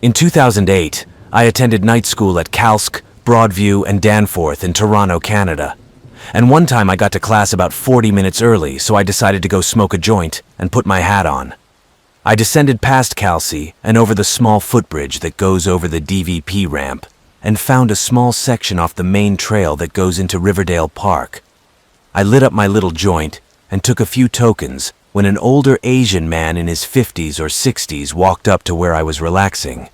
In 2008, I attended night school at Kalsk, Broadview, and Danforth in Toronto, Canada. And one time I got to class about 40 minutes early, so I decided to go smoke a joint and put my hat on. I descended past Kalsi and over the small footbridge that goes over the DVP ramp and found a small section off the main trail that goes into Riverdale Park. I lit up my little joint and took a few tokens when an older Asian man in his 50s or 60s walked up to where I was relaxing.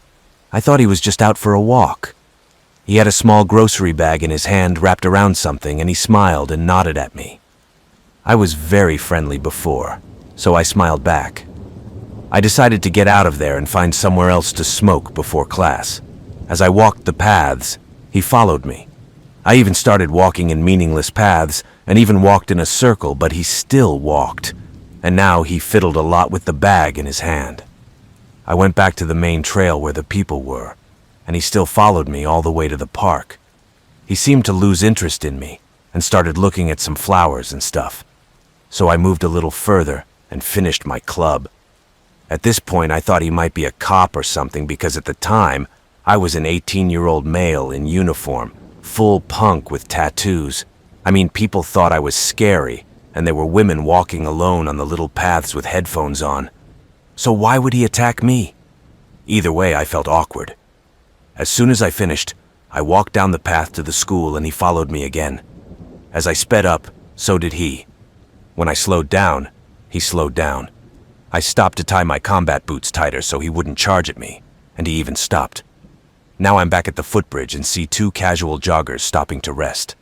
I thought he was just out for a walk. He had a small grocery bag in his hand wrapped around something, and he smiled and nodded at me. I was very friendly before, so I smiled back. I decided to get out of there and find somewhere else to smoke before class. As I walked the paths, he followed me. I even started walking in meaningless paths and even walked in a circle, but he still walked. And now he fiddled a lot with the bag in his hand. I went back to the main trail where the people were, and he still followed me all the way to the park. He seemed to lose interest in me and started looking at some flowers and stuff. So I moved a little further and finished my club. At this point, I thought he might be a cop or something because at the time, I was an 18-year-old male in uniform, full punk with tattoos. I mean, people thought I was scary, and there were women walking alone on the little paths with headphones on. So why would he attack me? Either way, I felt awkward. As soon as I finished, I walked down the path to the school and he followed me again. As I sped up, so did he. When I slowed down, he slowed down. I stopped to tie my combat boots tighter so he wouldn't charge at me, and he even stopped. Now I'm back at the footbridge and see two casual joggers stopping to rest.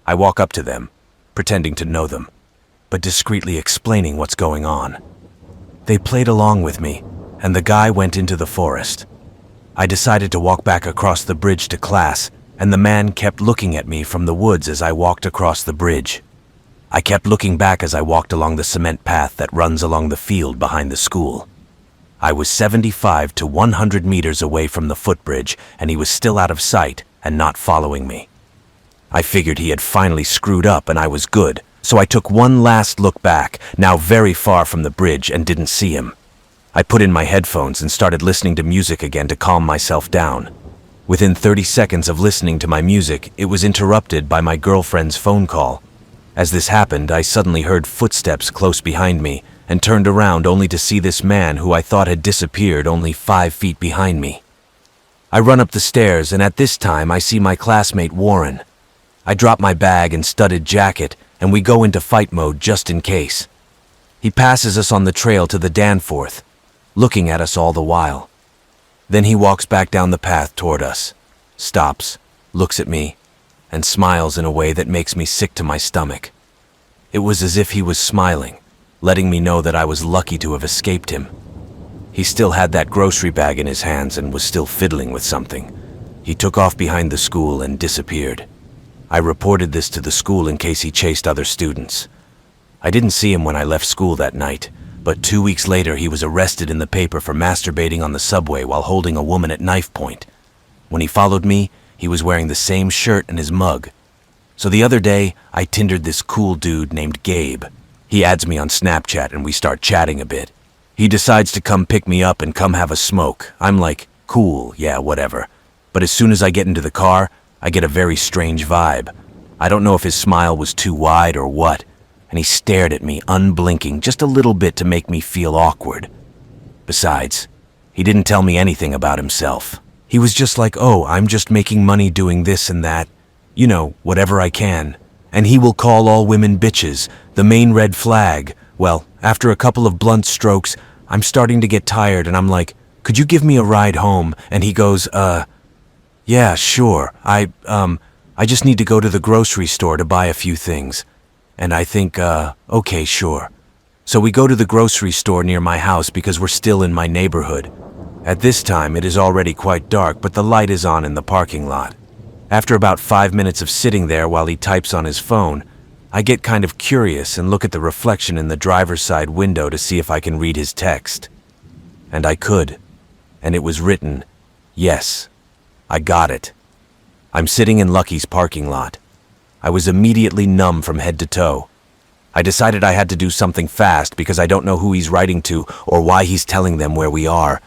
I walk up to them, pretending to know them, but discreetly explaining what's going on. They played along with me, and the guy went into the forest. I decided to walk back across the bridge to class, and the man kept looking at me from the woods as I walked across the bridge. I kept looking back as I walked along the cement path that runs along the field behind the school. I was 75 to 100 meters away from the footbridge, and he was still out of sight and not following me. I figured he had finally screwed up and I was good, so I took one last look back, now very far from the bridge, and didn't see him. I put in my headphones and started listening to music again to calm myself down. Within 30 seconds of listening to my music, it was interrupted by my girlfriend's phone call. As this happened, I suddenly heard footsteps close behind me and turned around only to see this man who I thought had disappeared only 5 feet behind me. I run up the stairs, and at this time I see my classmate Warren. I drop my bag and studded jacket, and we go into fight mode just in case. He passes us on the trail to the Danforth, looking at us all the while. Then he walks back down the path toward us, stops, looks at me, and smiles in a way that makes me sick to my stomach. It was as if he was smiling, letting me know that I was lucky to have escaped him. He still had that grocery bag in his hands and was still fiddling with something. He took off behind the school and disappeared. I reported this to the school in case he chased other students. I didn't see him when I left school that night, but 2 weeks later he was arrested in the paper for masturbating on the subway while holding a woman at knife point. When he followed me, he was wearing the same shirt and his mug. So the other day, I Tindered this cool dude named Gabe. He adds me on Snapchat and we start chatting a bit. He decides to come pick me up and come have a smoke. I'm like, cool, yeah, whatever. But as soon as I get into the car, I get a very strange vibe. I don't know if his smile was too wide or what, and he stared at me unblinking just a little bit to make me feel awkward. Besides, he didn't tell me anything about himself. He was just like, oh, I'm just making money doing this and that. You know, whatever I can. And he will call all women bitches, the main red flag. Well, after a couple of blunt strokes, I'm starting to get tired and I'm like, could you give me a ride home? And he goes, yeah, sure. I just need to go to the grocery store to buy a few things. And I think, okay, sure. So we go to the grocery store near my house because we're still in my neighborhood. At this time, it is already quite dark, but the light is on in the parking lot. After about 5 minutes of sitting there while he types on his phone, I get kind of curious and look at the reflection in the driver's side window to see if I can read his text. And I could. And it was written, yes. I got it. I'm sitting in Lucky's parking lot. I was immediately numb from head to toe. I decided I had to do something fast because I don't know who he's writing to or why he's telling them where we are.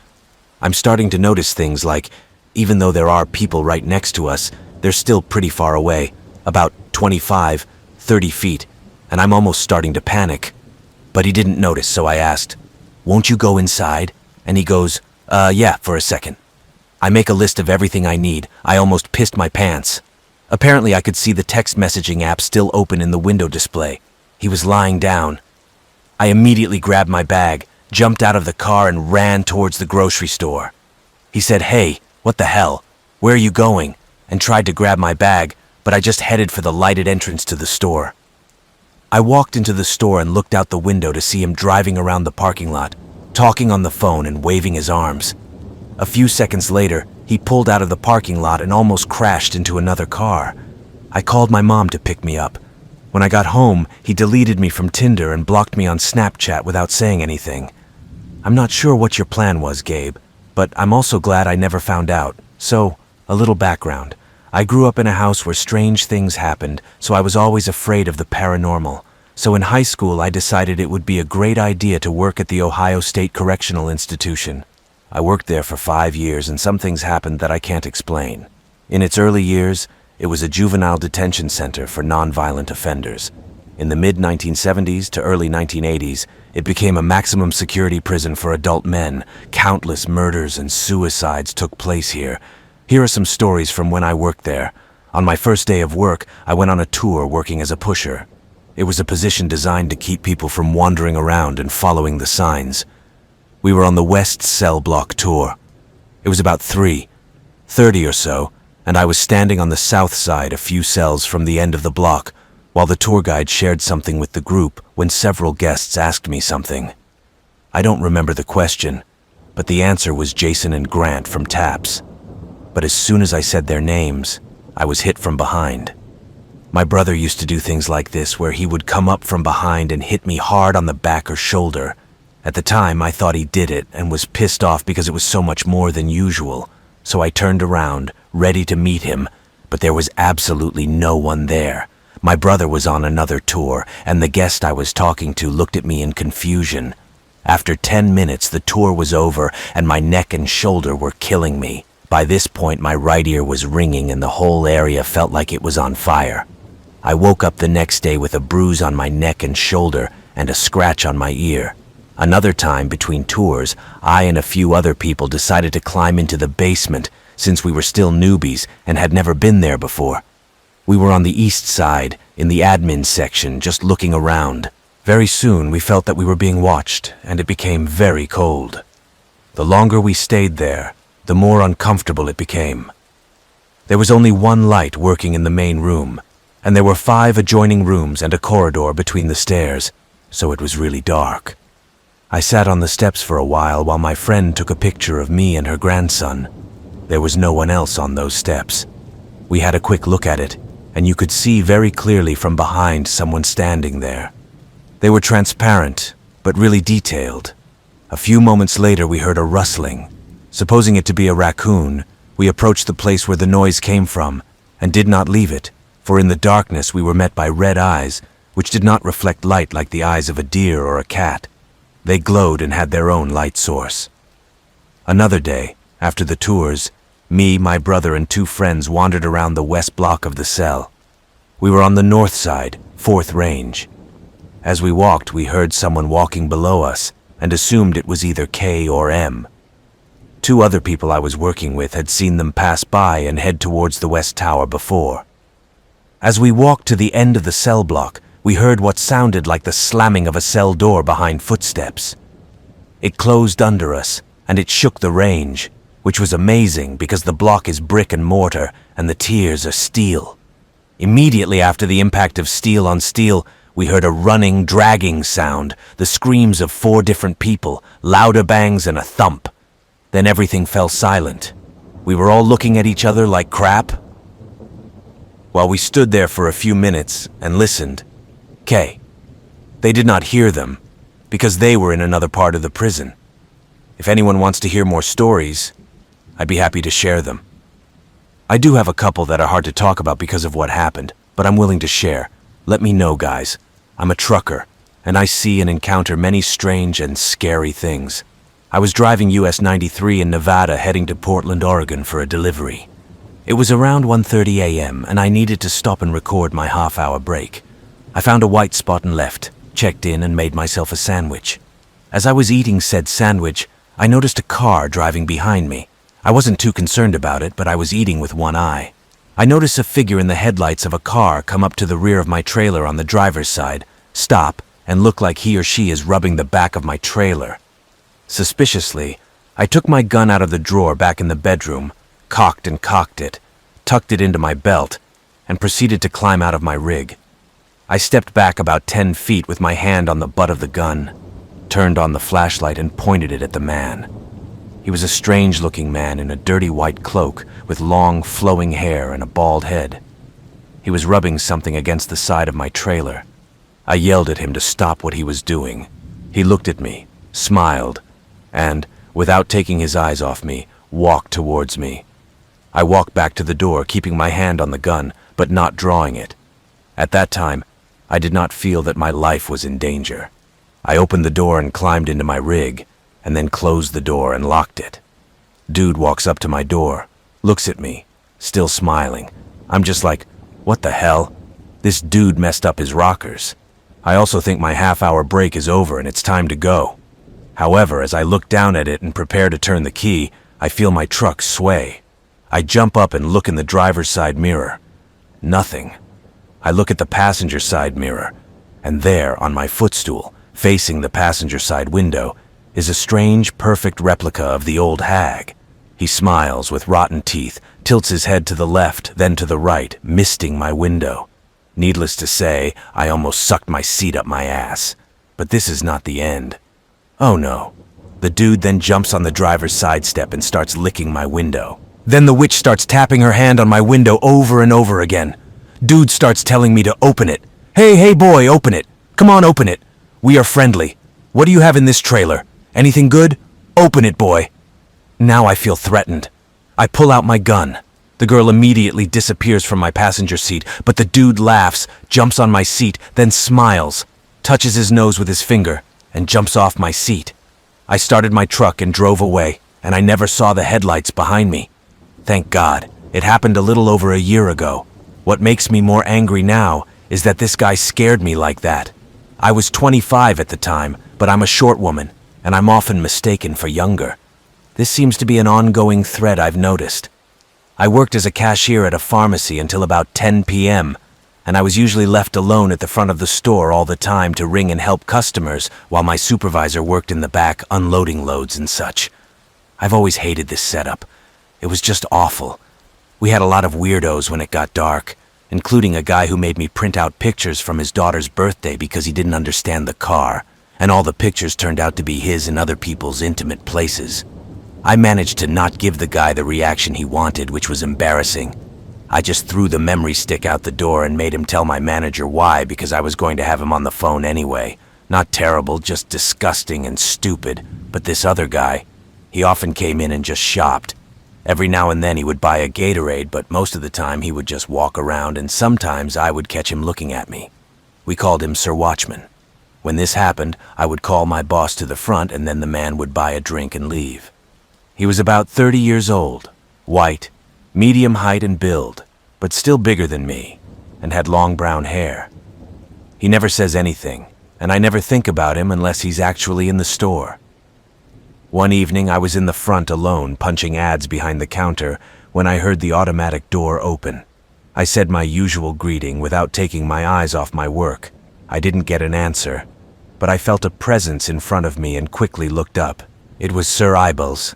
I'm starting to notice things like, even though there are people right next to us, they're still pretty far away, about 25, 30 feet, and I'm almost starting to panic. But he didn't notice, so I asked, "Won't you go inside?" And he goes, yeah, for a second." I make a list of everything I need. I almost pissed my pants. Apparently, I could see the text messaging app still open in the window display. He was lying down. I immediately grabbed my bag, jumped out of the car, and ran towards the grocery store. He said, "Hey, what the hell? Where are you going?" and tried to grab my bag, but I just headed for the lighted entrance to the store. I walked into the store and looked out the window to see him driving around the parking lot, talking on the phone and waving his arms. A few seconds later, he pulled out of the parking lot and almost crashed into another car. I called my mom to pick me up. When I got home, he deleted me from Tinder and blocked me on Snapchat without saying anything. I'm not sure what your plan was, Gabe, but I'm also glad I never found out. So, a little background. I grew up in a house where strange things happened, so I was always afraid of the paranormal. So in high school, I decided it would be a great idea to work at the Ohio State Correctional Institution. I worked there for 5 years, and some things happened that I can't explain. In its early years, it was a juvenile detention center for nonviolent offenders. In the mid-1970s to early 1980s, it became a maximum security prison for adult men. Countless murders and suicides took place here. Here are some stories from when I worked there. On my first day of work, I went on a tour working as a pusher. It was a position designed to keep people from wandering around and following the signs. We were on the West Cell Block tour. It was about 3:30 or so, and I was standing on the south side a few cells from the end of the block, while the tour guide shared something with the group when several guests asked me something. I don't remember the question, but the answer was Jason and Grant from TAPS. But as soon as I said their names, I was hit from behind. My brother used to do things like this, where he would come up from behind and hit me hard on the back or shoulder. At the time, I thought he did it and was pissed off because it was so much more than usual. So I turned around, ready to meet him, but there was absolutely no one there. My brother was on another tour, and the guest I was talking to looked at me in confusion. After 10 minutes, the tour was over, and my neck and shoulder were killing me. By this point, my right ear was ringing, and the whole area felt like it was on fire. I woke up the next day with a bruise on my neck and shoulder and a scratch on my ear. Another time, between tours, I and a few other people decided to climb into the basement since we were still newbies and had never been there before. We were on the east side, in the admin section, just looking around. Very soon, we felt that we were being watched, and it became very cold. The longer we stayed there, the more uncomfortable it became. There was only one light working in the main room, and there were 5 adjoining rooms and a corridor between the stairs, so it was really dark. I sat on the steps for a while my friend took a picture of me and her grandson. There was no one else on those steps. We had a quick look at it, and you could see very clearly from behind someone standing there. They were transparent, but really detailed. A few moments later, we heard a rustling. Supposing it to be a raccoon, we approached the place where the noise came from and did not leave it, for in the darkness we were met by red eyes, which did not reflect light like the eyes of a deer or a cat. They glowed and had their own light source. Another day, after the tours, me, my brother, and 2 friends wandered around the west block of the cell. We were on the north side, 4th range. As we walked, we heard someone walking below us and assumed it was either K or M. 2 other people I was working with had seen them pass by and head towards the west tower before. As we walked to the end of the cell block, we heard what sounded like the slamming of a cell door behind footsteps. It closed under us, and it shook the range, which was amazing because the block is brick and mortar and the tiers are steel. Immediately after the impact of steel on steel, we heard a running, dragging sound, the screams of 4 different people, louder bangs and a thump. Then everything fell silent. We were all looking at each other like crap. While we stood there for a few minutes and listened, they did not hear them because they were in another part of the prison. If anyone wants to hear more stories, I'd be happy to share them. I do have a couple that are hard to talk about because of what happened, but I'm willing to share. Let me know, guys. I'm a trucker, and I see and encounter many strange and scary things. I was driving US 93 in Nevada heading to Portland, Oregon for a delivery. It was around 1:30 a.m. and I needed to stop and record my half-hour break. I found a white spot and left, checked in and made myself a sandwich. As I was eating said sandwich, I noticed a car driving behind me. I wasn't too concerned about it, but I was eating with one eye. I noticed a figure in the headlights of a car come up to the rear of my trailer on the driver's side, stop, and look like he or she is rubbing the back of my trailer. Suspiciously, I took my gun out of the drawer back in the bedroom, cocked it, tucked it into my belt, and proceeded to climb out of my rig. I stepped back about 10 feet with my hand on the butt of the gun, turned on the flashlight and pointed it at the man. He was a strange-looking man in a dirty white cloak with long, flowing hair and a bald head. He was rubbing something against the side of my trailer. I yelled at him to stop what he was doing. He looked at me, smiled, and, without taking his eyes off me, walked towards me. I walked back to the door, keeping my hand on the gun, but not drawing it. At that time, I did not feel that my life was in danger. I opened the door and climbed into my rig, and then closed the door and locked it. Dude walks up to my door, looks at me, still smiling. I'm just like, what the hell? This dude messed up his rockers. I also think my half-hour break is over and it's time to go. However, as I look down at it and prepare to turn the key, I feel my truck sway. I jump up and look in the driver's side mirror. Nothing. I look at the passenger side mirror, and there, on my footstool, facing the passenger side window, is a strange, perfect replica of the old hag. He smiles with rotten teeth, tilts his head to the left, then to the right, misting my window. Needless to say, I almost sucked my seat up my ass. But this is not the end. Oh no. The dude then jumps on the driver's side step and starts licking my window. Then the witch starts tapping her hand on my window over and over again. Dude starts telling me to open it. Hey boy, open it. Come on, open it. We are friendly. What do you have in this trailer? Anything good? Open it, boy. Now I feel threatened. I pull out my gun. The girl immediately disappears from my passenger seat, but the dude laughs, jumps on my seat, then smiles, touches his nose with his finger, and jumps off my seat. I started my truck and drove away, and I never saw the headlights behind me. Thank God, it happened a little over a year ago. What makes me more angry now is that this guy scared me like that. I was 25 at the time, but I'm a short woman, and I'm often mistaken for younger. This seems to be an ongoing thread I've noticed. I worked as a cashier at a pharmacy until about 10 p.m., and I was usually left alone at the front of the store all the time to ring and help customers while my supervisor worked in the back unloading loads and such. I've always hated this setup. It was just awful. We had a lot of weirdos when it got dark, including a guy who made me print out pictures from his daughter's birthday because he didn't understand the car, and all the pictures turned out to be his and other people's intimate places. I managed to not give the guy the reaction he wanted, which was embarrassing. I just threw the memory stick out the door and made him tell my manager why, because I was going to have him on the phone anyway. Not terrible, just disgusting and stupid. But this other guy, he often came in and just shopped. Every now and then he would buy a Gatorade, but most of the time he would just walk around, and sometimes I would catch him looking at me. We called him Sir Watchman. When this happened, I would call my boss to the front, and then the man would buy a drink and leave. He was about 30 years old, white, medium height and build, but still bigger than me, and had long brown hair. He never says anything, and I never think about him unless he's actually in the store. One evening I was in the front alone punching ads behind the counter when I heard the automatic door open. I said my usual greeting without taking my eyes off my work. I didn't get an answer, but I felt a presence in front of me and quickly looked up. It was Sir Eyeballs.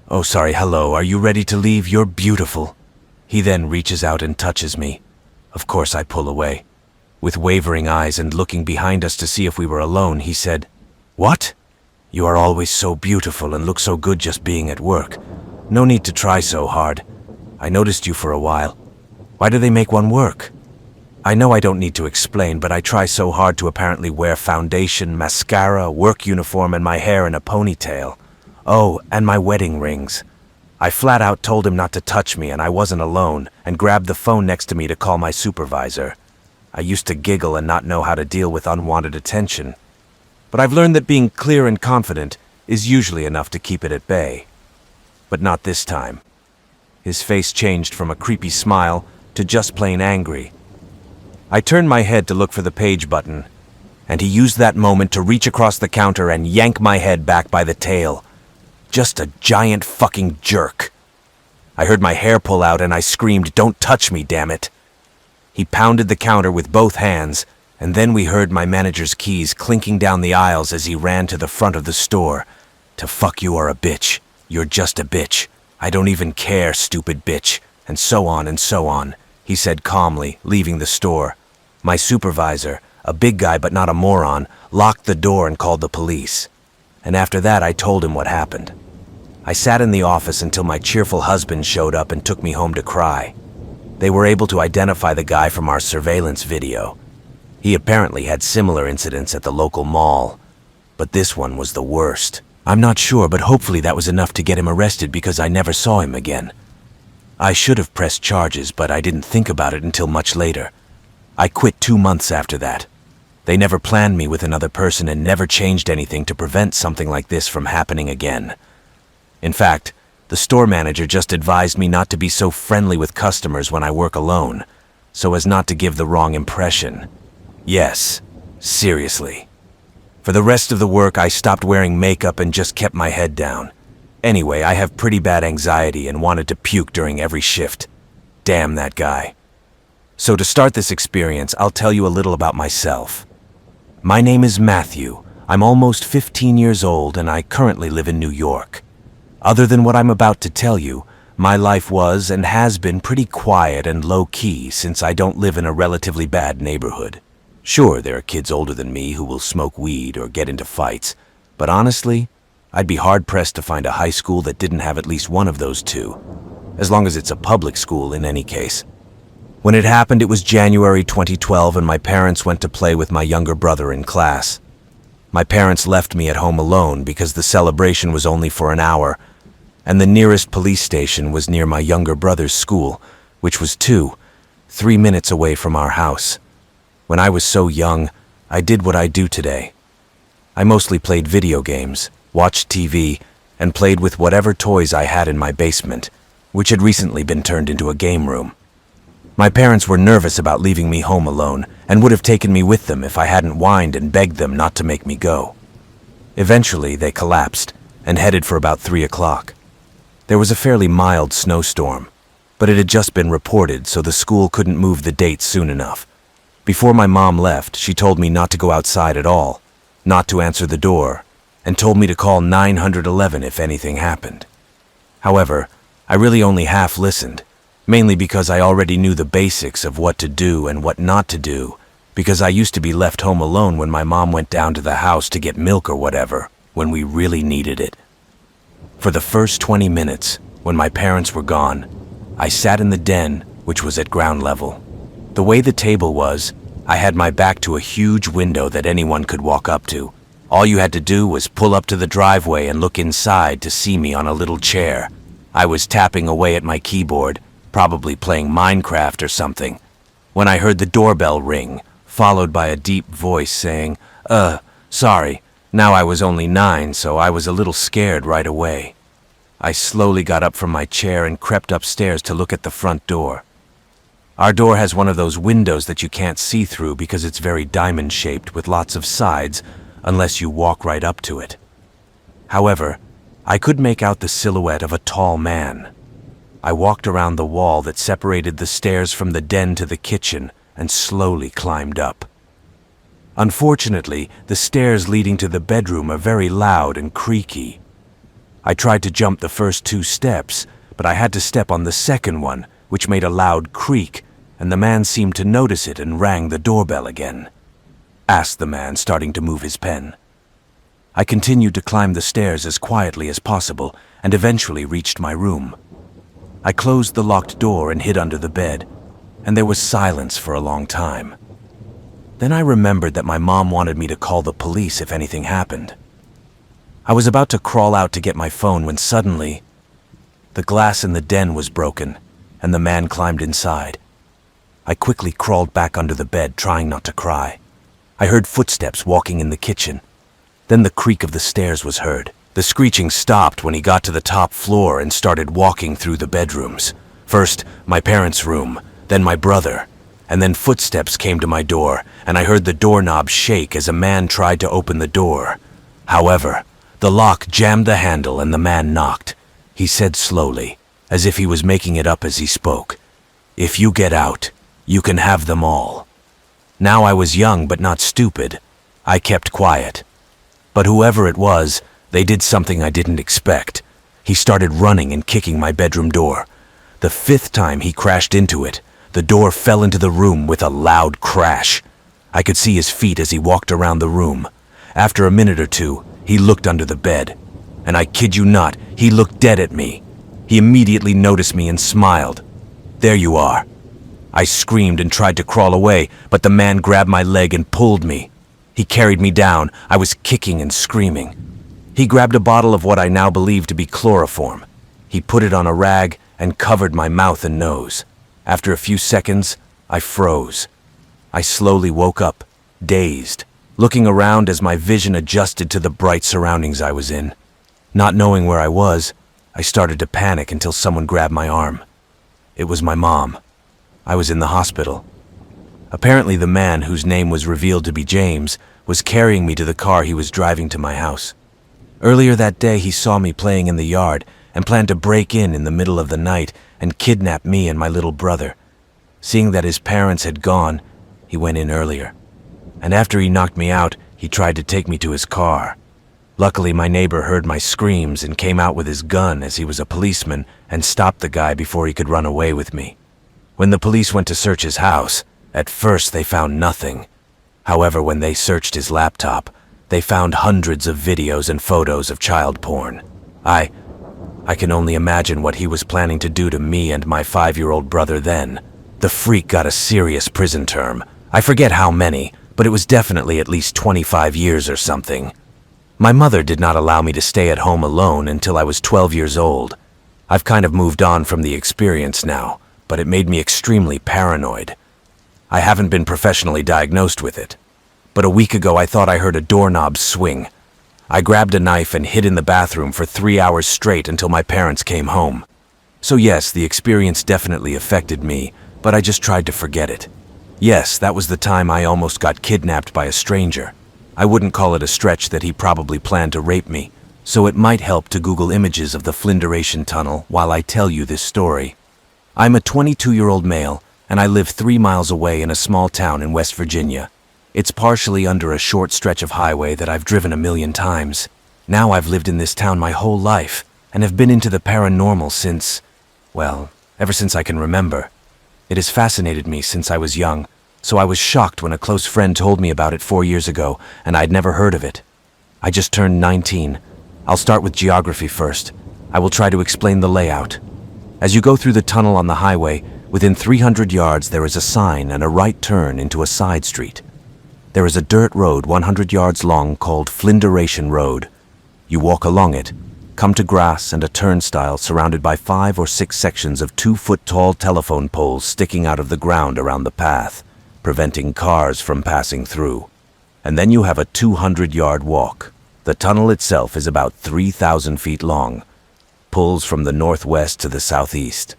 "Oh, sorry, hello, are you ready to leave? You're beautiful." He then reaches out and touches me. Of course I pull away. With wavering eyes and looking behind us to see if we were alone, he said, "What? You are always so beautiful and look so good just being at work. No need to try so hard. I noticed you for a while. Why do they make one work? I know I don't need to explain, but I try so hard to apparently wear foundation, mascara, work uniform, and my hair in a ponytail. Oh, and my wedding rings." I flat out told him not to touch me, and I wasn't alone, and grabbed the phone next to me to call my supervisor. I used to giggle and not know how to deal with unwanted attention. But I've learned that being clear and confident is usually enough to keep it at bay. But not this time. His face changed from a creepy smile to just plain angry. I turned my head to look for the page button, and he used that moment to reach across the counter and yank my head back by the tail. Just a giant fucking jerk. I heard my hair pull out and I screamed, "Don't touch me, damn it." He pounded the counter with both hands, and then we heard my manager's keys clinking down the aisles as he ran to the front of the store. "To fuck you are a bitch. You're just a bitch. I don't even care, stupid bitch." And so on, he said calmly, leaving the store. My supervisor, a big guy but not a moron, locked the door and called the police. And after that, I told him what happened. I sat in the office until my cheerful husband showed up and took me home to cry. They were able to identify the guy from our surveillance video. He apparently had similar incidents at the local mall, but this one was the worst. I'm not sure, but hopefully that was enough to get him arrested because I never saw him again. I should have pressed charges, but I didn't think about it until much later. I quit 2 months after that. They never planned me with another person and never changed anything to prevent something like this from happening again. In fact, the store manager just advised me not to be so friendly with customers when I work alone, so as not to give the wrong impression. Yes, seriously. For the rest of the work, I stopped wearing makeup and just kept my head down. Anyway, I have pretty bad anxiety and wanted to puke during every shift. Damn that guy. So to start this experience, I'll tell you a little about myself. My name is Matthew. I'm almost 15 years old and I currently live in New York. Other than what I'm about to tell you, my life was and has been pretty quiet and low-key since I don't live in a relatively bad neighborhood. Sure, there are kids older than me who will smoke weed or get into fights, but honestly, I'd be hard-pressed to find a high school that didn't have at least one of those two, as long as it's a public school in any case. When it happened, it was January 2012 and my parents went to play with my younger brother in class. My parents left me at home alone because the celebration was only for an hour, and the nearest police station was near my younger brother's school, which was 3 minutes away from our house. When I was so young, I did what I do today. I mostly played video games, watched TV, and played with whatever toys I had in my basement, which had recently been turned into a game room. My parents were nervous about leaving me home alone and would have taken me with them if I hadn't whined and begged them not to make me go. Eventually, they collapsed and headed for about 3 o'clock. There was a fairly mild snowstorm, but it had just been reported, so the school couldn't move the date soon enough. Before my mom left, she told me not to go outside at all, not to answer the door, and told me to call 911 if anything happened. However, I really only half listened, mainly because I already knew the basics of what to do and what not to do, because I used to be left home alone when my mom went down to the house to get milk or whatever, when we really needed it. For the first 20 minutes, when my parents were gone, I sat in the den, which was at ground level. The way the table was, I had my back to a huge window that anyone could walk up to. All you had to do was pull up to the driveway and look inside to see me on a little chair. I was tapping away at my keyboard, probably playing Minecraft or something, when I heard the doorbell ring, followed by a deep voice saying, sorry. Now I was only 9, so I was a little scared right away. I slowly got up from my chair and crept upstairs to look at the front door. Our door has one of those windows that you can't see through because it's very diamond-shaped with lots of sides unless you walk right up to it. However, I could make out the silhouette of a tall man. I walked around the wall that separated the stairs from the den to the kitchen and slowly climbed up. Unfortunately, the stairs leading to the bedroom are very loud and creaky. I tried to jump the first 2 steps, but I had to step on the second one, which made a loud creak, and the man seemed to notice it and rang the doorbell again. Asked the man, starting to move his pen. I continued to climb the stairs as quietly as possible and eventually reached my room. I closed the locked door and hid under the bed, and there was silence for a long time. Then I remembered that my mom wanted me to call the police if anything happened. I was about to crawl out to get my phone when suddenly, the glass in the den was broken, and the man climbed inside. I quickly crawled back under the bed, trying not to cry. I heard footsteps walking in the kitchen. Then the creak of the stairs was heard. The screeching stopped when he got to the top floor and started walking through the bedrooms. First, my parents' room, then my brother, and then footsteps came to my door, and I heard the doorknob shake as a man tried to open the door. However, the lock jammed the handle and the man knocked. He said slowly, as if he was making it up as he spoke, "If you get out, you can have them all." Now I was young but not stupid. I kept quiet. But whoever it was, they did something I didn't expect. He started running and kicking my bedroom door. The fifth time he crashed into it, the door fell into the room with a loud crash. I could see his feet as he walked around the room. After a minute or two, he looked under the bed. And I kid you not, he looked dead at me. He immediately noticed me and smiled. "There you are." I screamed and tried to crawl away, but the man grabbed my leg and pulled me. He carried me down. I was kicking and screaming. He grabbed a bottle of what I now believe to be chloroform. He put it on a rag and covered my mouth and nose. After a few seconds, I froze. I slowly woke up, dazed, looking around as my vision adjusted to the bright surroundings I was in. Not knowing where I was, I started to panic until someone grabbed my arm. It was my mom. I was in the hospital. Apparently the man, whose name was revealed to be James, was carrying me to the car he was driving to my house. Earlier that day he saw me playing in the yard and planned to break in the middle of the night and kidnap me and my little brother. Seeing that his parents had gone, he went in earlier. And after he knocked me out, he tried to take me to his car. Luckily, my neighbor heard my screams and came out with his gun, as he was a policeman, and stopped the guy before he could run away with me. When the police went to search his house, at first they found nothing. However, when they searched his laptop, they found hundreds of videos and photos of child porn. I can only imagine what he was planning to do to me and my 5-year-old brother then. The freak got a serious prison term. I forget how many, but it was definitely at least 25 years or something. My mother did not allow me to stay at home alone until I was 12 years old. I've kind of moved on from the experience now, but it made me extremely paranoid. I haven't been professionally diagnosed with it. But a week ago I thought I heard a doorknob swing. I grabbed a knife and hid in the bathroom for 3 hours straight until my parents came home. So yes, the experience definitely affected me, but I just tried to forget it. Yes, that was the time I almost got kidnapped by a stranger. I wouldn't call it a stretch that he probably planned to rape me, so it might help to Google images of the Flynderation Tunnel while I tell you this story. I'm a 22-year-old male, and I live 3 miles away in a small town in West Virginia. It's partially under a short stretch of highway that I've driven a million times. Now I've lived in this town my whole life, and have been into the paranormal since, well, ever since I can remember. It has fascinated me since I was young, so I was shocked when a close friend told me about it 4 years ago, and I'd never heard of it. I just turned 19. I'll start with geography first. I will try to explain the layout. As you go through the tunnel on the highway, within 300 yards there is a sign and a right turn into a side street. There is a dirt road 100 yards long called Flynderation Road. You walk along it, come to grass and a turnstile surrounded by 5 or 6 sections of 2-foot-tall telephone poles sticking out of the ground around the path, preventing cars from passing through. And then you have a 200-yard walk. The tunnel itself is about 3,000 feet long, pulls from the northwest to the southeast.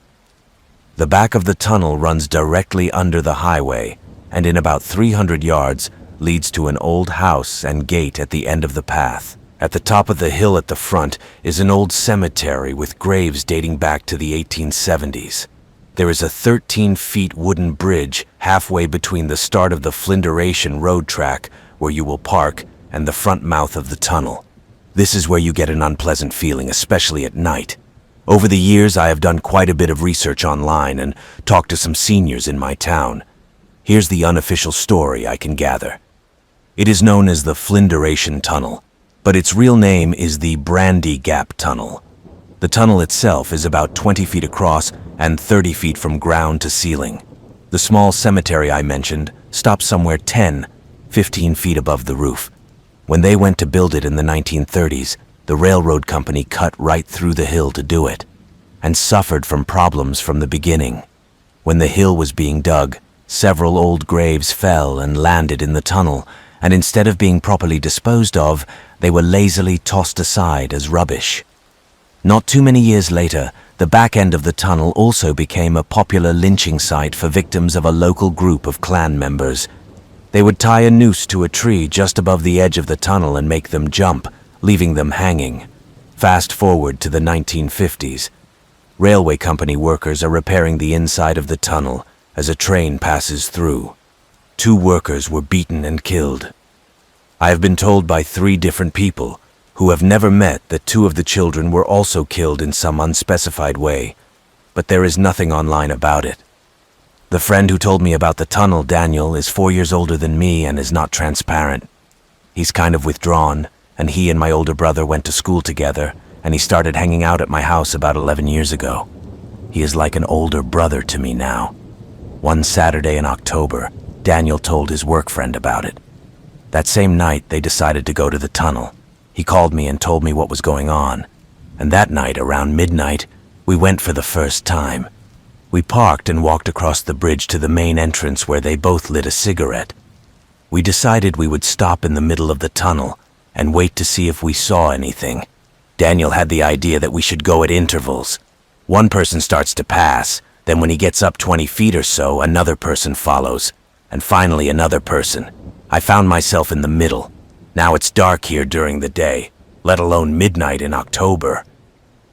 The back of the tunnel runs directly under the highway, and in about 300 yards leads to an old house and gate at the end of the path. At the top of the hill at the front is an old cemetery with graves dating back to the 1870s. There is a 13-foot wooden bridge halfway between the start of the Flynderation Road track, where you will park, and the front mouth of the tunnel. This is where you get an unpleasant feeling, especially at night. Over the years, I have done quite a bit of research online and talked to some seniors in my town. Here's the unofficial story I can gather. It is known as the Flynderation Tunnel, but its real name is the Brandy Gap Tunnel. The tunnel itself is about 20 feet across and 30 feet from ground to ceiling. The small cemetery I mentioned stops somewhere 10-15 feet above the roof. When they went to build it in the 1930s, the railroad company cut right through the hill to do it, and suffered from problems from the beginning. When the hill was being dug, several old graves fell and landed in the tunnel, and instead of being properly disposed of, they were lazily tossed aside as rubbish. Not too many years later, the back end of the tunnel also became a popular lynching site for victims of a local group of clan members. They would tie a noose to a tree just above the edge of the tunnel and make them jump, leaving them hanging. Fast forward to the 1950s. Railway company workers are repairing the inside of the tunnel as a train passes through. 2 workers were beaten and killed. I have been told by 3 different people who have never met that 2 of the children were also killed in some unspecified way, but there is nothing online about it. The friend who told me about the tunnel, Daniel, is 4 years older than me and is not transparent. He's kind of withdrawn, and he and my older brother went to school together, and he started hanging out at my house about 11 years ago. He is like an older brother to me now. One Saturday in October, Daniel told his work friend about it. That same night, they decided to go to the tunnel. He called me and told me what was going on. And that night, around midnight, we went for the first time. We parked and walked across the bridge to the main entrance where they both lit a cigarette. We decided we would stop in the middle of the tunnel and wait to see if we saw anything. Daniel had the idea that we should go at intervals. One person starts to pass, then when he gets up 20 feet or so, another person follows, and finally another person. I found myself in the middle. Now it's dark here during the day, let alone midnight in October.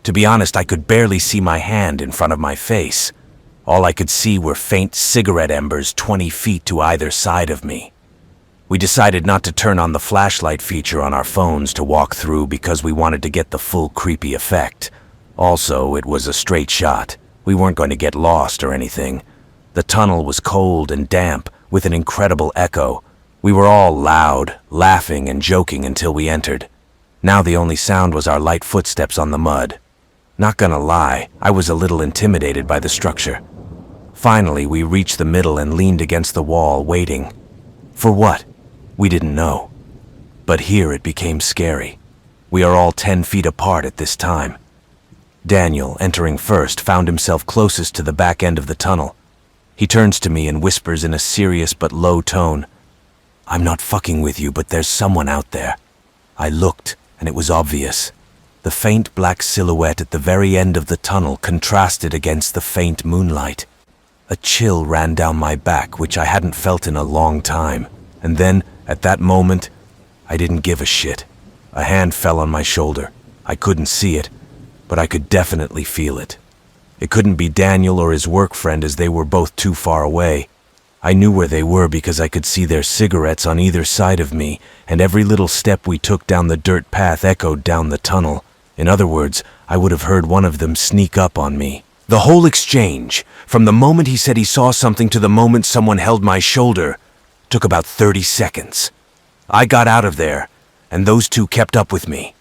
To be honest, I could barely see my hand in front of my face. All I could see were faint cigarette embers 20 feet to either side of me. We decided not to turn on the flashlight feature on our phones to walk through because we wanted to get the full creepy effect. Also, it was a straight shot. We weren't going to get lost or anything. The tunnel was cold and damp, with an incredible echo. We were all loud, laughing and joking until we entered. Now the only sound was our light footsteps on the mud. Not gonna lie, I was a little intimidated by the structure. Finally, we reached the middle and leaned against the wall, waiting. For what? We didn't know. But here it became scary. We are all 10 feet apart at this time. Daniel, entering first, found himself closest to the back end of the tunnel. He turns to me and whispers in a serious but low tone, "I'm not fucking with you, but there's someone out there." I looked, and it was obvious. The faint black silhouette at the very end of the tunnel contrasted against the faint moonlight. A chill ran down my back, which I hadn't felt in a long time. And then, at that moment, I didn't give a shit. A hand fell on my shoulder. I couldn't see it, but I could definitely feel it. It couldn't be Daniel or his work friend, as they were both too far away. I knew where they were because I could see their cigarettes on either side of me, and every little step we took down the dirt path echoed down the tunnel. In other words, I would have heard one of them sneak up on me. The whole exchange, from the moment he said he saw something to the moment someone held my shoulder, took about 30 seconds. I got out of there, and those 2 kept up with me.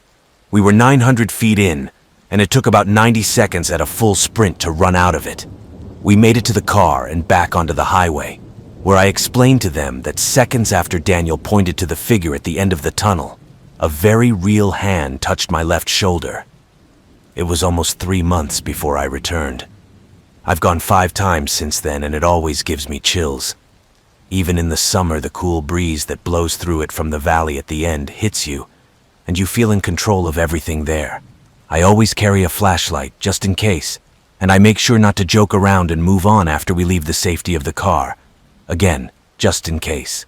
We were 900 feet in, and it took about 90 seconds at a full sprint to run out of it. We made it to the car and back onto the highway, where I explained to them that seconds after Daniel pointed to the figure at the end of the tunnel, a very real hand touched my left shoulder. It was almost 3 months before I returned. I've gone 5 times since then, and it always gives me chills. Even in the summer, the cool breeze that blows through it from the valley at the end hits you, and you feel in control of everything there. I always carry a flashlight, just in case, and I make sure not to joke around and move on after we leave the safety of the car. Again, just in case.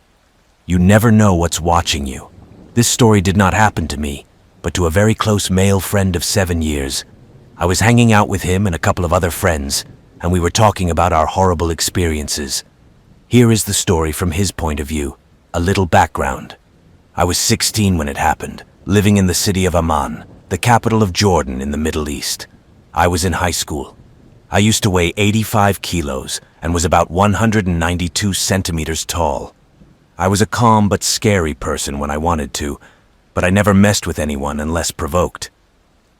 You never know what's watching you. This story did not happen to me, but to a very close male friend of 7 years. I was hanging out with him and a couple of other friends, and we were talking about our horrible experiences. Here is the story from his point of view, a little background. I was 16 when it happened, living in the city of Amman, the capital of Jordan in the Middle East. I was in high school. I used to weigh 85 kilos and was about 192 centimeters tall. I was a calm but scary person when I wanted to, but I never messed with anyone unless provoked.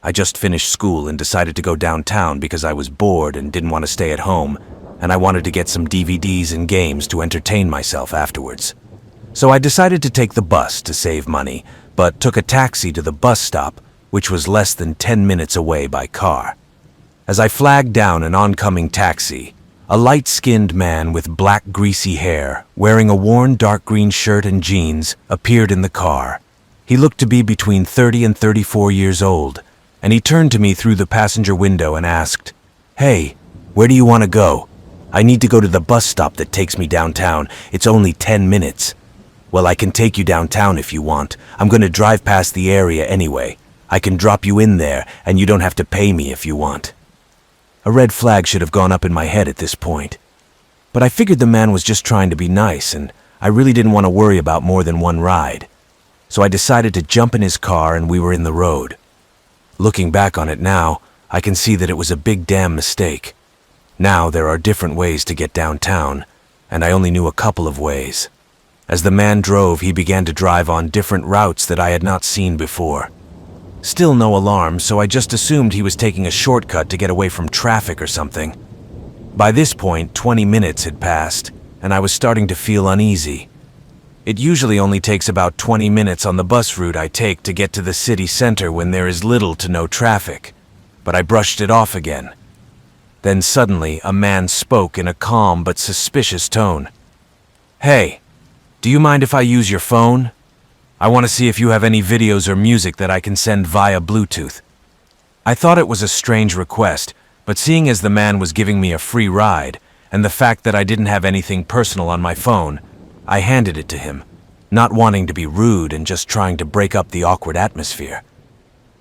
I just finished school and decided to go downtown because I was bored and didn't want to stay at home, and I wanted to get some DVDs and games to entertain myself afterwards. So I decided to take the bus to save money, but took a taxi to the bus stop, which was less than 10 minutes away by car. As I flagged down an oncoming taxi, A light-skinned man with black greasy hair, wearing a worn dark green shirt and jeans, appeared in the car. He looked to be between 30 and 34 years old, and he turned to me through the passenger window and asked, "Hey, where do you want to go? I need to go to the bus stop that takes me downtown. It's only 10 minutes. Well, I can take you downtown if you want. I'm going to drive past the area anyway. I can drop you in there, and you don't have to pay me if you want." A red flag should have gone up in my head at this point. But I figured the man was just trying to be nice, and I really didn't want to worry about more than one ride. So I decided to jump in his car and we were in the road. Looking back on it now, I can see that it was a big damn mistake. Now there are different ways to get downtown, and I only knew a couple of ways. As the man drove, he began to drive on different routes that I had not seen before. Still no alarm, so I just assumed he was taking a shortcut to get away from traffic or something. By this point, 20 minutes had passed, and I was starting to feel uneasy. It usually only takes about 20 minutes on the bus route I take to get to the city center when there is little to no traffic, but I brushed it off again. Then suddenly, a man spoke in a calm but suspicious tone. "Hey, do you mind if I use your phone? I want to see if you have any videos or music that I can send via Bluetooth." I thought it was a strange request, but seeing as the man was giving me a free ride, and the fact that I didn't have anything personal on my phone, I handed it to him, not wanting to be rude and just trying to break up the awkward atmosphere.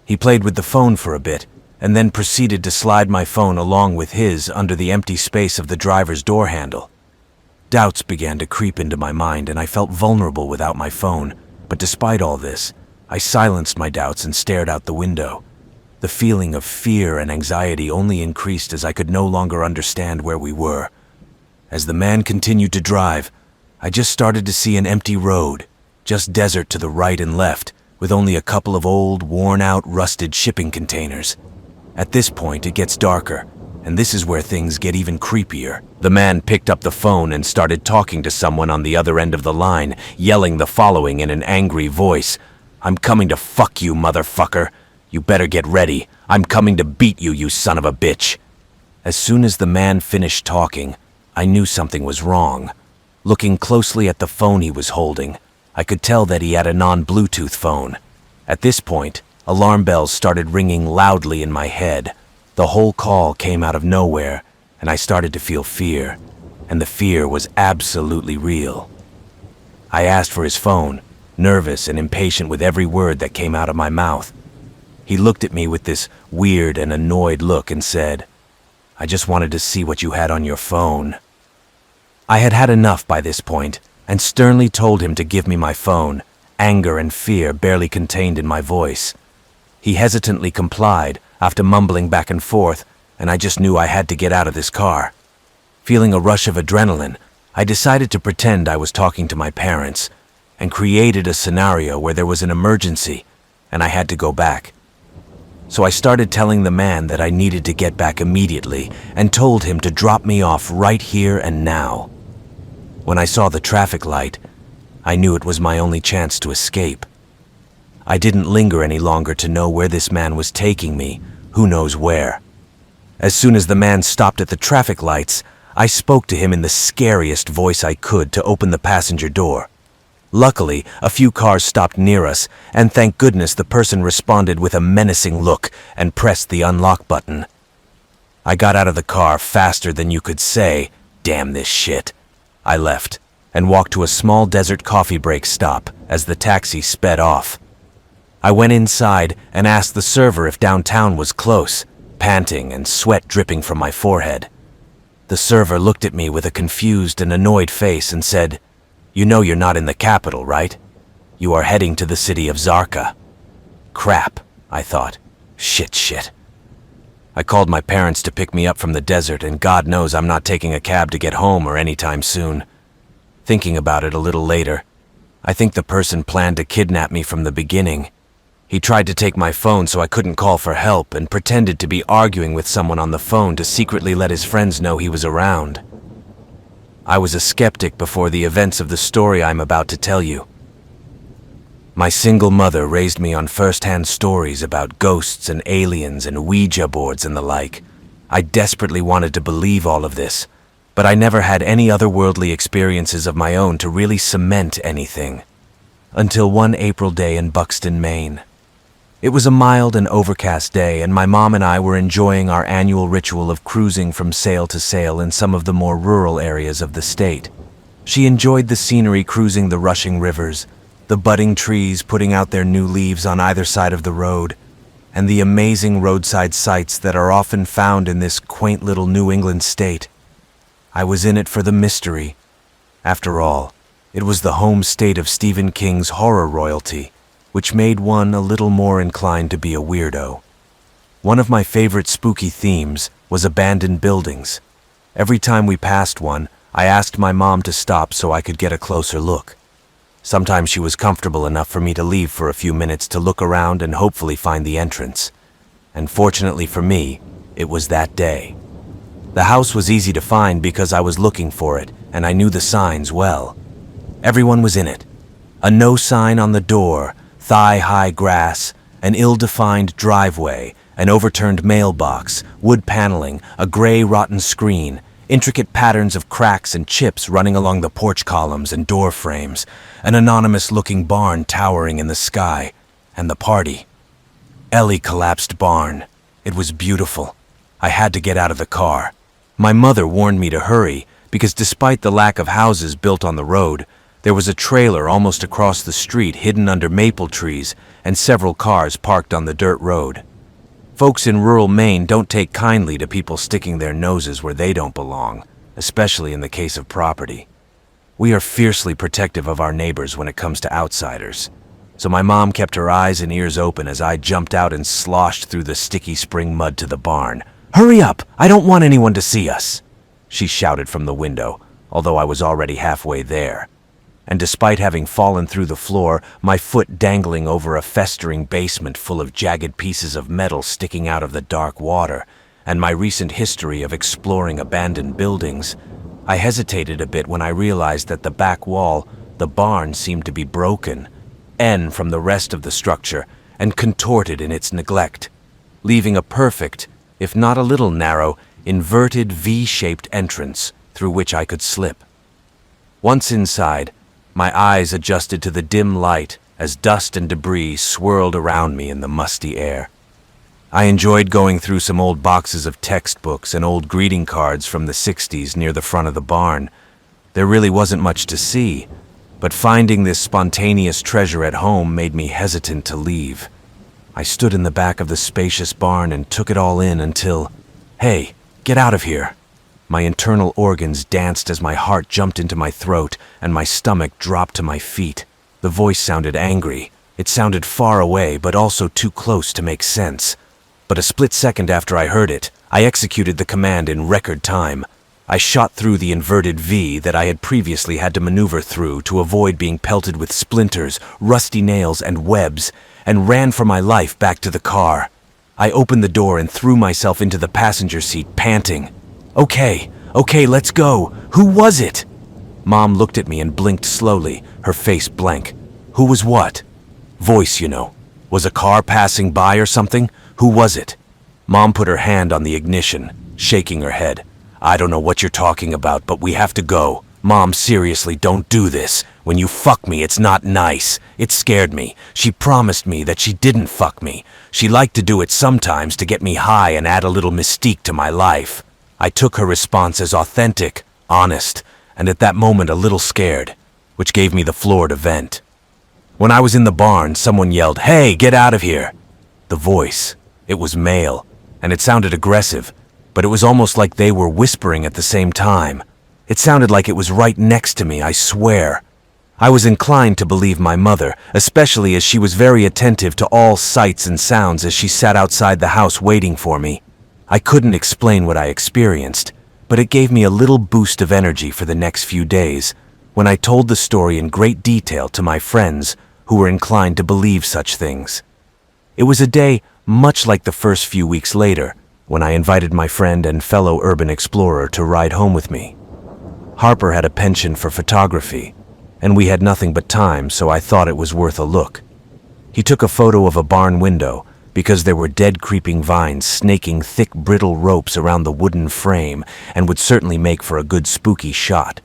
He played with the phone for a bit, and then proceeded to slide my phone along with his under the empty space of the driver's door handle. Doubts began to creep into my mind, and I felt vulnerable without my phone. But despite all this, I silenced my doubts and stared out the window. The feeling of fear and anxiety only increased as I could no longer understand where we were. As the man continued to drive, I just started to see an empty road, just desert to the right and left, with only a couple of old, worn-out, rusted shipping containers. At this point, it gets darker, and this is where things get even creepier. The man picked up the phone and started talking to someone on the other end of the line, yelling the following in an angry voice. "I'm coming to fuck you, motherfucker. You better get ready. I'm coming to beat you, you son of a bitch." As soon as the man finished talking, I knew something was wrong. Looking closely at the phone he was holding, I could tell that he had a non-Bluetooth phone. At this point, alarm bells started ringing loudly in my head. The whole call came out of nowhere, and I started to feel fear, and the fear was absolutely real. I asked for his phone, nervous and impatient with every word that came out of my mouth. He looked at me with this weird and annoyed look and said, "I just wanted to see what you had on your phone." I had had enough by this point, and sternly told him to give me my phone, anger and fear barely contained in my voice. He hesitantly complied after mumbling back and forth, and I just knew I had to get out of this car. Feeling a rush of adrenaline, I decided to pretend I was talking to my parents, and created a scenario where there was an emergency, and I had to go back. So I started telling the man that I needed to get back immediately, and told him to drop me off right here and now. When I saw the traffic light, I knew it was my only chance to escape. I didn't linger any longer to know where this man was taking me, who knows where. As soon as the man stopped at the traffic lights, I spoke to him in the scariest voice I could to open the passenger door. Luckily, a few cars stopped near us, and thank goodness the person responded with a menacing look and pressed the unlock button. I got out of the car faster than you could say, "Damn this shit." I left and walked to a small desert coffee break stop as the taxi sped off. I went inside and asked the server if downtown was close, panting and sweat dripping from my forehead. The server looked at me with a confused and annoyed face and said, "You know you're not in the capital, right? You are heading to the city of Zarka." Crap, I thought. Shit. I called my parents to pick me up from the desert, and God knows I'm not taking a cab to get home or anytime soon. Thinking about it a little later, I think the person planned to kidnap me from the beginning. He tried to take my phone so I couldn't call for help and pretended to be arguing with someone on the phone to secretly let his friends know he was around. I was a skeptic before the events of the story I'm about to tell you. My single mother raised me on first-hand stories about ghosts and aliens and Ouija boards and the like. I desperately wanted to believe all of this, but I never had any otherworldly experiences of my own to really cement anything. Until one April day in Buxton, Maine. It was a mild and overcast day, and my mom and I were enjoying our annual ritual of cruising from sail to sail in some of the more rural areas of the state. She enjoyed the scenery cruising the rushing rivers, the budding trees putting out their new leaves on either side of the road, and the amazing roadside sights that are often found in this quaint little New England state. I was in it for the mystery. After all, it was the home state of Stephen King's horror royalty, which made one a little more inclined to be a weirdo. One of my favorite spooky themes was abandoned buildings. Every time we passed one, I asked my mom to stop so I could get a closer look. Sometimes she was comfortable enough for me to leave for a few minutes to look around and hopefully find the entrance. And fortunately for me, it was that day. The house was easy to find because I was looking for it, and I knew the signs well. Everyone was in it. A no sign on the door, thigh-high grass, an ill-defined driveway, an overturned mailbox, wood paneling, a gray, rotten screen, intricate patterns of cracks and chips running along the porch columns and door frames, an anonymous-looking barn towering in the sky, and the party. Ellie collapsed barn. It was beautiful. I had to get out of the car. My mother warned me to hurry because despite the lack of houses built on the road, there was a trailer almost across the street hidden under maple trees and several cars parked on the dirt road. Folks in rural Maine don't take kindly to people sticking their noses where they don't belong, especially in the case of property. We are fiercely protective of our neighbors when it comes to outsiders. So my mom kept her eyes and ears open as I jumped out and sloshed through the sticky spring mud to the barn. "Hurry up! I don't want anyone to see us!" she shouted from the window, although I was already halfway there. And despite having fallen through the floor, my foot dangling over a festering basement full of jagged pieces of metal sticking out of the dark water, and my recent history of exploring abandoned buildings, I hesitated a bit when I realized that the back wall, the barn, seemed to be broken, from the rest of the structure, and contorted in its neglect, leaving a perfect, if not a little narrow, inverted V-shaped entrance through which I could slip. Once inside, my eyes adjusted to the dim light as dust and debris swirled around me in the musty air. I enjoyed going through some old boxes of textbooks and old greeting cards from the 60s near the front of the barn. There really wasn't much to see, but finding this spontaneous treasure at home made me hesitant to leave. I stood in the back of the spacious barn and took it all in until, "Hey, get out of here!" My internal organs danced as my heart jumped into my throat and my stomach dropped to my feet. The voice sounded angry. It sounded far away, but also too close to make sense. But a split second after I heard it, I executed the command in record time. I shot through the inverted V that I had previously had to maneuver through to avoid being pelted with splinters, rusty nails, and webs, and ran for my life back to the car. I opened the door and threw myself into the passenger seat, panting. Okay, let's go. Who was it?" Mom looked at me and blinked slowly, her face blank. "Who was what?" "Voice, you know. Was a car passing by or something? Who was it?" Mom put her hand on the ignition, shaking her head. "I don't know what you're talking about, but we have to go. Mom, seriously, don't do this. When you fuck me, it's not nice. It scared me. She promised me that she didn't fuck me. She liked to do it sometimes to get me high and add a little mystique to my life." I took her response as authentic, honest, and at that moment a little scared, which gave me the floor to vent. When I was in the barn, someone yelled, "Hey, get out of here!" The voice, it was male, and it sounded aggressive, but it was almost like they were whispering at the same time. It sounded like it was right next to me, I swear. I was inclined to believe my mother, especially as she was very attentive to all sights and sounds as she sat outside the house waiting for me. I couldn't explain what I experienced, but it gave me a little boost of energy for the next few days when I told the story in great detail to my friends who were inclined to believe such things. It was a day much like the first few weeks later when I invited my friend and fellow urban explorer to ride home with me. Harper had a penchant for photography, and we had nothing but time, so I thought it was worth a look. He took a photo of a barn window, because there were dead creeping vines snaking thick brittle ropes around the wooden frame and would certainly make for a good spooky shot.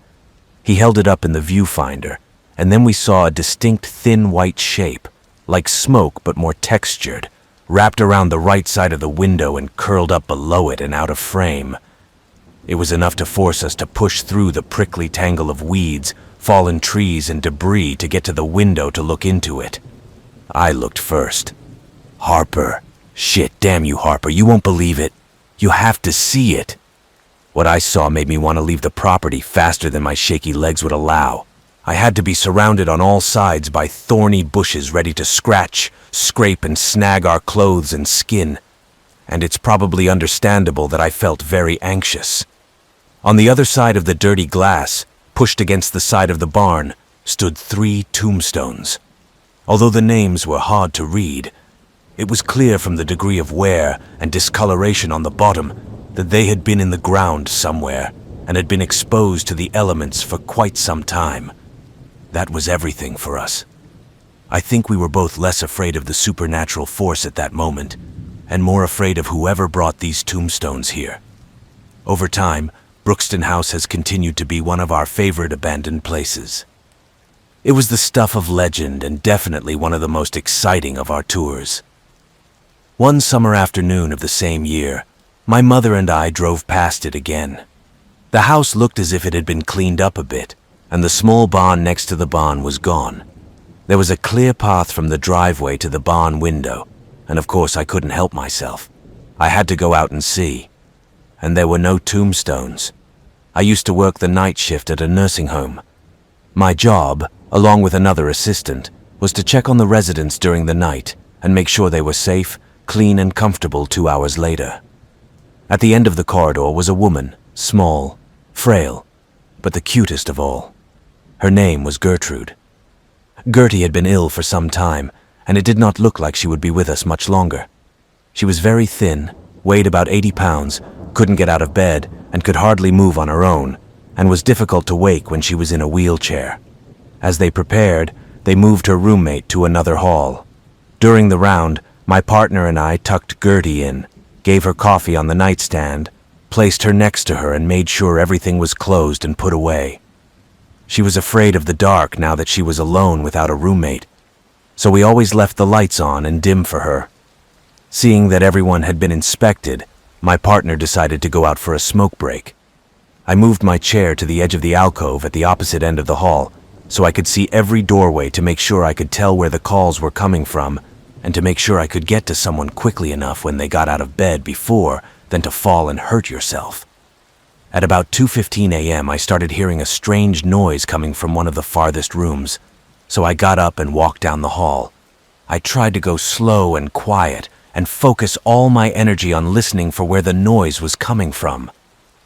He held it up in the viewfinder, and then we saw a distinct thin white shape, like smoke but more textured, wrapped around the right side of the window and curled up below it and out of frame. It was enough to force us to push through the prickly tangle of weeds, fallen trees, and debris to get to the window to look into it. I looked first. Harper. Shit, damn you, Harper, you won't believe it. You have to see it. What I saw made me want to leave the property faster than my shaky legs would allow. I had to be surrounded on all sides by thorny bushes ready to scratch, scrape, and snag our clothes and skin. And it's probably understandable that I felt very anxious. On the other side of the dirty glass, pushed against the side of the barn, stood 3 tombstones. Although the names were hard to read, it was clear from the degree of wear and discoloration on the bottom that they had been in the ground somewhere and had been exposed to the elements for quite some time. That was everything for us. I think we were both less afraid of the supernatural force at that moment, and more afraid of whoever brought these tombstones here. Over time, Brookston House has continued to be one of our favorite abandoned places. It was the stuff of legend and definitely one of the most exciting of our tours. One summer afternoon of the same year, my mother and I drove past it again. The house looked as if it had been cleaned up a bit, and the small barn next to the barn was gone. There was a clear path from the driveway to the barn window, and of course I couldn't help myself. I had to go out and see. And there were no tombstones. I used to work the night shift at a nursing home. My job, along with another assistant, was to check on the residents during the night and make sure they were safe, clean, and comfortable 2 hours later. At the end of the corridor was a woman, small, frail, but the cutest of all. Her name was Gertrude. Gertie had been ill for some time, and it did not look like she would be with us much longer. She was very thin, weighed about 80 pounds, couldn't get out of bed, and could hardly move on her own, and was difficult to wake when she was in a wheelchair. As they prepared, they moved her roommate to another hall. During the round, my partner and I tucked Gertie in, gave her coffee on the nightstand, placed her next to her, and made sure everything was closed and put away. She was afraid of the dark now that she was alone without a roommate, so we always left the lights on and dim for her. Seeing that everyone had been inspected, my partner decided to go out for a smoke break. I moved my chair to the edge of the alcove at the opposite end of the hall, so I could see every doorway to make sure I could tell where the calls were coming from, and to make sure I could get to someone quickly enough when they got out of bed before than to fall and hurt yourself. At about 2:15 a.m., I started hearing a strange noise coming from one of the farthest rooms, so I got up and walked down the hall. I tried to go slow and quiet and focus all my energy on listening for where the noise was coming from.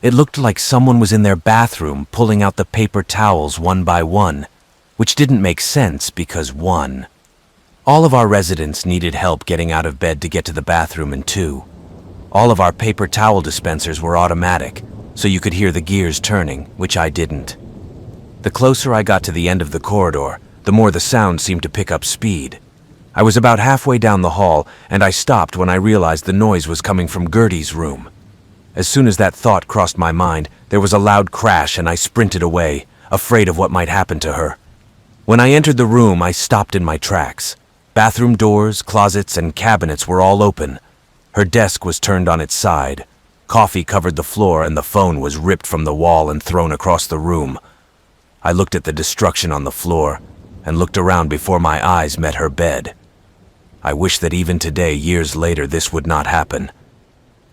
It looked like someone was in their bathroom pulling out the paper towels one by one, which didn't make sense because 1, all of our residents needed help getting out of bed to get to the bathroom, and 2, all of our paper towel dispensers were automatic, so you could hear the gears turning, which I didn't. The closer I got to the end of the corridor, the more the sound seemed to pick up speed. I was about halfway down the hall, and I stopped when I realized the noise was coming from Gertie's room. As soon as that thought crossed my mind, there was a loud crash and I sprinted away, afraid of what might happen to her. When I entered the room, I stopped in my tracks. Bathroom doors, closets, and cabinets were all open. Her desk was turned on its side. Coffee covered the floor and the phone was ripped from the wall and thrown across the room. I looked at the destruction on the floor and looked around before my eyes met her bed. I wish that even today, years later, this would not happen.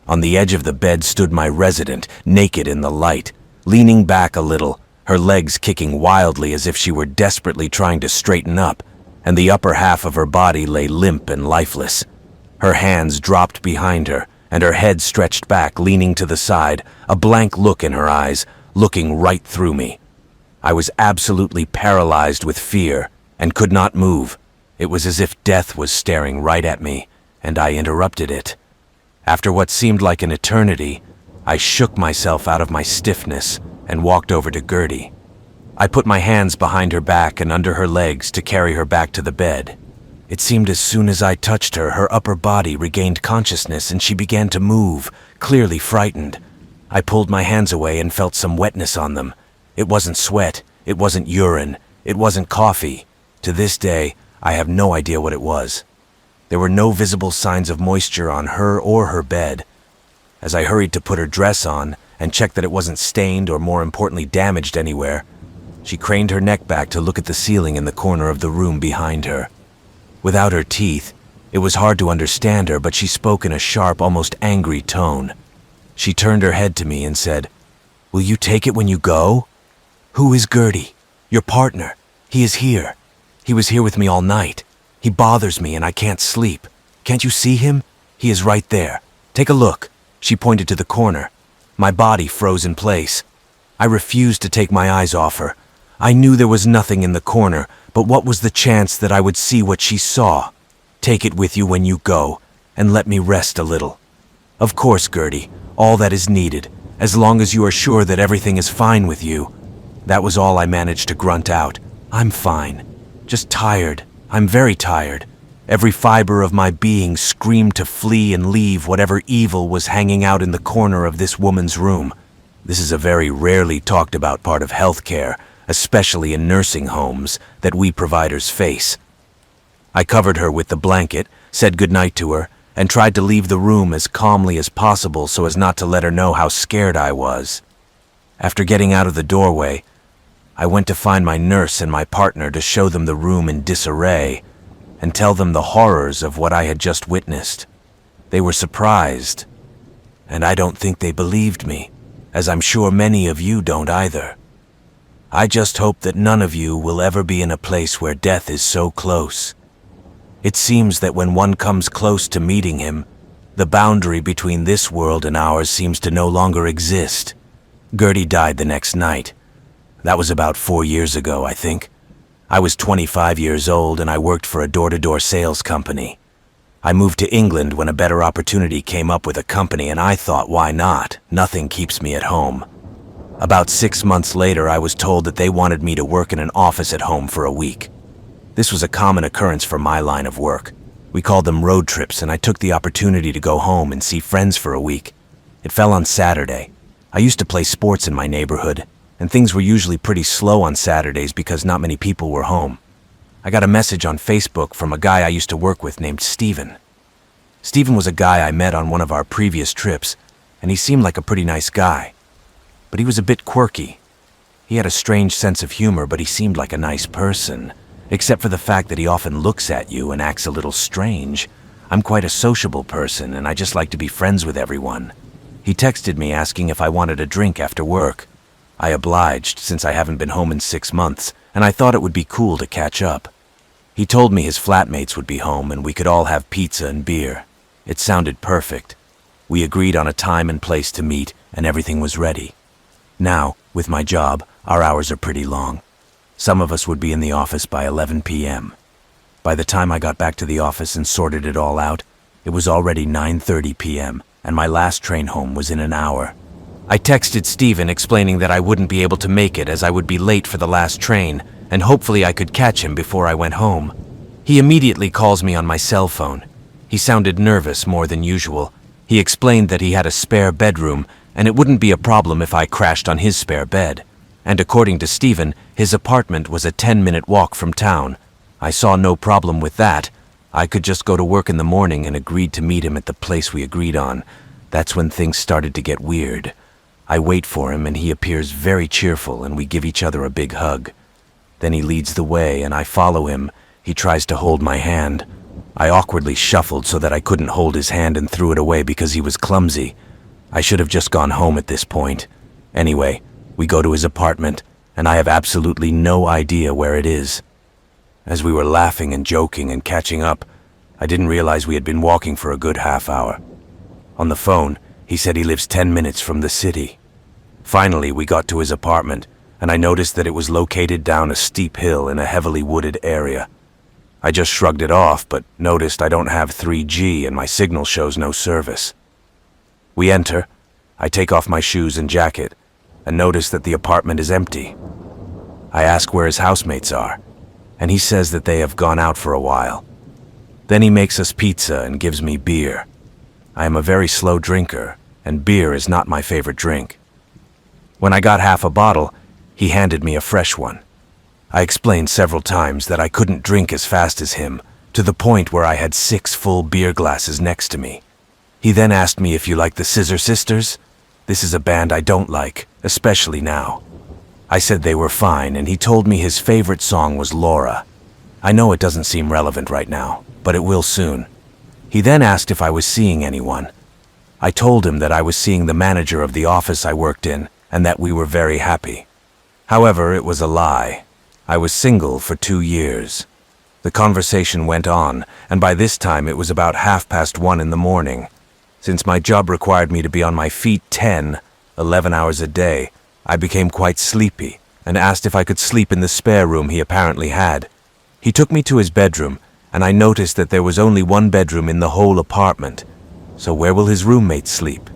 On the edge of the bed stood my resident, naked in the light, leaning back a little, her legs kicking wildly as if she were desperately trying to straighten up, and the upper half of her body lay limp and lifeless. Her hands dropped behind her, and her head stretched back, leaning to the side, a blank look in her eyes, looking right through me. I was absolutely paralyzed with fear and could not move. It was as if death was staring right at me, and I interrupted it. After what seemed like an eternity, I shook myself out of my stiffness and walked over to Gertie. I put my hands behind her back and under her legs to carry her back to the bed. It seemed as soon as I touched her, her upper body regained consciousness and she began to move, clearly frightened. I pulled my hands away and felt some wetness on them. It wasn't sweat, it wasn't urine, it wasn't coffee. To this day, I have no idea what it was. There were no visible signs of moisture on her or her bed. As I hurried to put her dress on and check that it wasn't stained or, more importantly, damaged anywhere, she craned her neck back to look at the ceiling in the corner of the room behind her. Without her teeth, it was hard to understand her, but she spoke in a sharp, almost angry tone. She turned her head to me and said, "Will you take it when you go? Who is Gertie? Your partner. He is here. He was here with me all night. He bothers me and I can't sleep. Can't you see him? He is right there. Take a look." She pointed to the corner. My body froze in place. I refused to take my eyes off her. I knew there was nothing in the corner, but what was the chance that I would see what she saw? "Take it with you when you go, and let me rest a little." "Of course, Gertie, all that is needed, as long as you are sure that everything is fine with you." That was all I managed to grunt out. "I'm fine. Just tired. I'm very tired." Every fiber of my being screamed to flee and leave whatever evil was hanging out in the corner of this woman's room. This is a very rarely talked about part of healthcare, especially in nursing homes, that we providers face. I covered her with the blanket, said goodnight to her, and tried to leave the room as calmly as possible so as not to let her know how scared I was. After getting out of the doorway, I went to find my nurse and my partner to show them the room in disarray and tell them the horrors of what I had just witnessed. They were surprised, and I don't think they believed me, as I'm sure many of you don't either. I just hope that none of you will ever be in a place where death is so close. It seems that when one comes close to meeting him, the boundary between this world and ours seems to no longer exist. Gertie died the next night. That was about 4 years ago, I think. I was 25 years old and I worked for a door-to-door sales company. I moved to England when a better opportunity came up with a company and I thought, why not? Nothing keeps me at home. About 6 months later, I was told that they wanted me to work in an office at home for a week. This was a common occurrence for my line of work. We called them road trips and I took the opportunity to go home and see friends for a week. It fell on Saturday. I used to play sports in my neighborhood, and things were usually pretty slow on Saturdays because not many people were home. I got a message on Facebook from a guy I used to work with named Steven. Steven was a guy I met on one of our previous trips, and he seemed like a pretty nice guy. But he was a bit quirky. He had a strange sense of humor, but he seemed like a nice person, except for the fact that he often looks at you and acts a little strange. I'm quite a sociable person, and I just like to be friends with everyone. He texted me asking if I wanted a drink after work. I obliged, since I haven't been home in 6 months, and I thought it would be cool to catch up. He told me his flatmates would be home and we could all have pizza and beer. It sounded perfect. We agreed on a time and place to meet, and everything was ready. Now, with my job, our hours are pretty long. Some of us would be in the office by 11 p.m. By the time I got back to the office and sorted it all out, it was already 9:30 p.m., and my last train home was in an hour. I texted Steven explaining that I wouldn't be able to make it as I would be late for the last train, and hopefully I could catch him before I went home. He immediately calls me on my cell phone. He sounded nervous more than usual. He explained that he had a spare bedroom, and it wouldn't be a problem if I crashed on his spare bed. And according to Steven, his apartment was a 10-minute walk from town. I saw no problem with that. I could just go to work in the morning and agreed to meet him at the place we agreed on. That's when things started to get weird. I wait for him and he appears very cheerful and we give each other a big hug. Then he leads the way and I follow him. He tries to hold my hand. I awkwardly shuffled so that I couldn't hold his hand and threw it away because he was clumsy. I should have just gone home at this point. Anyway, we go to his apartment and I have absolutely no idea where it is. As we were laughing and joking and catching up, I didn't realize we had been walking for a good half hour. On the phone, he said he lives 10 minutes from the city. Finally, we got to his apartment, and I noticed that it was located down a steep hill in a heavily wooded area. I just shrugged it off, but noticed I don't have 3G and my signal shows no service. We enter. I take off my shoes and jacket, and notice that the apartment is empty. I ask where his housemates are, and he says that they have gone out for a while. Then he makes us pizza and gives me beer. I am a very slow drinker, and beer is not my favorite drink. When I got half a bottle, he handed me a fresh one. I explained several times that I couldn't drink as fast as him, to the point where I had 6 full beer glasses next to me. He then asked me if you like the Scissor Sisters. This is a band I don't like, especially now. I said they were fine, and he told me his favorite song was Laura. I know it doesn't seem relevant right now, but it will soon. He then asked if I was seeing anyone. I told him that I was seeing the manager of the office I worked in, and that we were very happy. However, it was a lie. I was single for 2 years. The conversation went on, and by this time it was about 1:30 in the morning. Since my job required me to be on my feet 11 hours a day, I became quite sleepy and asked if I could sleep in the spare room he apparently had. He took me to his bedroom, and I noticed that there was only one bedroom in the whole apartment. So where will his roommates sleep?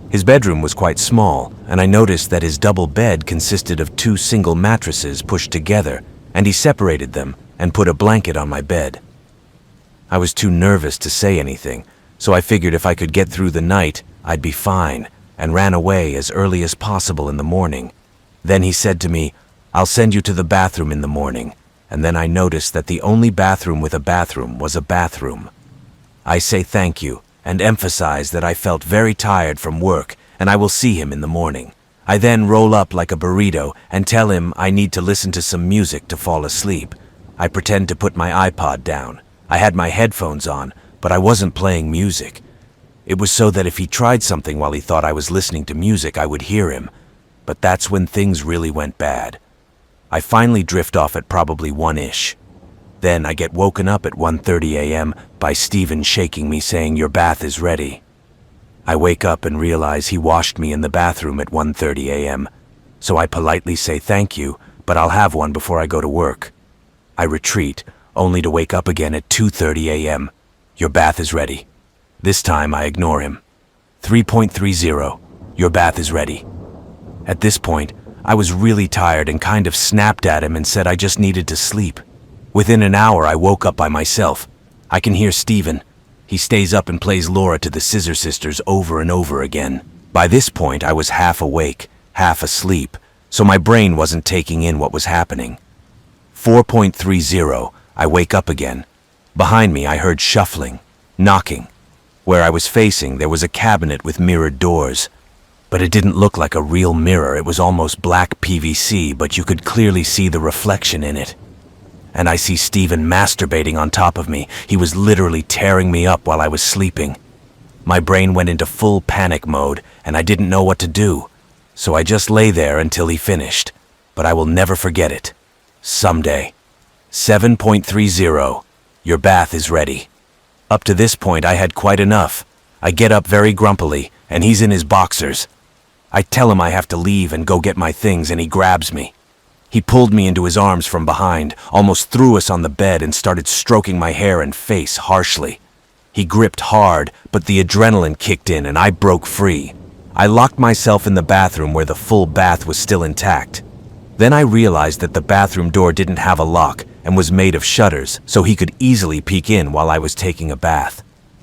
His bedroom was quite small, and I noticed that his double bed consisted of 2 single mattresses pushed together, and he separated them and put a blanket on my bed. I was too nervous to say anything, so I figured if I could get through the night, I'd be fine, and ran away as early as possible in the morning. Then he said to me, "I'll send you to the bathroom in the morning," and then I noticed that the only bathroom with a bathroom was a bathroom. I say thank you, and emphasize that I felt very tired from work, and I will see him in the morning. I then roll up like a burrito and tell him I need to listen to some music to fall asleep. I pretend to put my iPod down. I had my headphones on, but I wasn't playing music. It was so that if he tried something while he thought I was listening to music, I would hear him. But that's when things really went bad. I finally drift off at probably 1-ish. Then I get woken up at 1:30 a.m. by Steven shaking me saying, "Your bath is ready." I wake up and realize he washed me in the bathroom at 1:30 a.m. So I politely say thank you, but I'll have one before I go to work. I retreat, only to wake up again at 2:30 a.m. "Your bath is ready." This time I ignore him. 3.30, "Your bath is ready." At this point, I was really tired and kind of snapped at him and said I just needed to sleep. Within an hour, I woke up by myself. I can hear Steven. He stays up and plays Laura to the Scissor Sisters over and over again. By this point, I was half awake, half asleep, so my brain wasn't taking in what was happening. 4.30, I wake up again. Behind me, I heard shuffling, knocking. Where I was facing, there was a cabinet with mirrored doors. But it didn't look like a real mirror. It was almost black PVC, but you could clearly see the reflection in it. And I see Steven masturbating on top of me. He was literally tearing me up while I was sleeping. My brain went into full panic mode, and I didn't know what to do. So I just lay there until he finished. But I will never forget it. Someday. 7.30, "Your bath is ready." Up to this point, I had quite enough. I get up very grumpily, and he's in his boxers. I tell him I have to leave and go get my things, and he grabs me. He pulled me into his arms from behind, almost threw us on the bed, and started stroking my hair and face harshly. He gripped hard, but the adrenaline kicked in and I broke free. I locked myself in the bathroom where the full bath was still intact. Then I realized that the bathroom door didn't have a lock and was made of shutters, so he could easily peek in while I was taking a bath.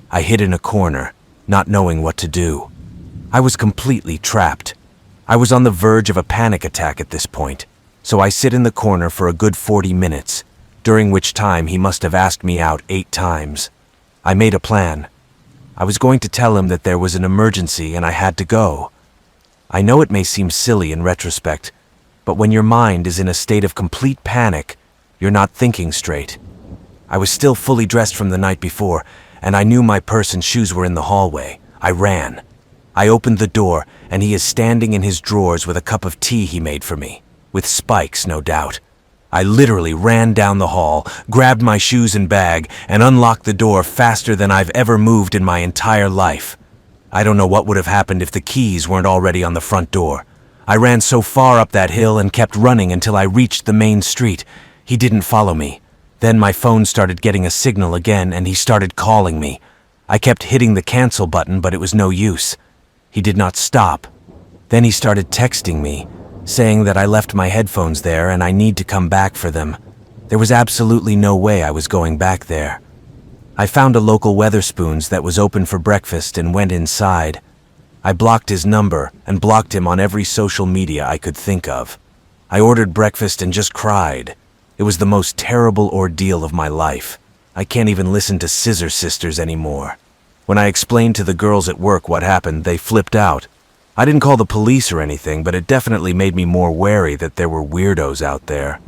I hid in a corner, not knowing what to do. I was completely trapped. I was on the verge of a panic attack at this point. So I sit in the corner for a good 40 minutes, during which time he must have asked me out 8 times. I made a plan. I was going to tell him that there was an emergency and I had to go. I know it may seem silly in retrospect, but when your mind is in a state of complete panic, you're not thinking straight. I was still fully dressed from the night before, and I knew my purse and shoes were in the hallway. I ran. I opened the door, and he is standing in his drawers with a cup of tea he made for me. With spikes, no doubt. I literally ran down the hall, grabbed my shoes and bag, and unlocked the door faster than I've ever moved in my entire life. I don't know what would have happened if the keys weren't already on the front door. I ran so far up that hill and kept running until I reached the main street. He didn't follow me. Then my phone started getting a signal again, and he started calling me. I kept hitting the cancel button, but it was no use. He did not stop. Then he started texting me, saying that I left my headphones there and I need to come back for them. There was absolutely no way I was going back there. I found a local Weatherspoons that was open for breakfast and went inside. I blocked his number and blocked him on every social media I could think of. I ordered breakfast and just cried. It was the most terrible ordeal of my life. I can't even listen to Scissor Sisters anymore. When I explained to the girls at work what happened, they flipped out. I didn't call the police or anything, but it definitely made me more wary that there were weirdos out there.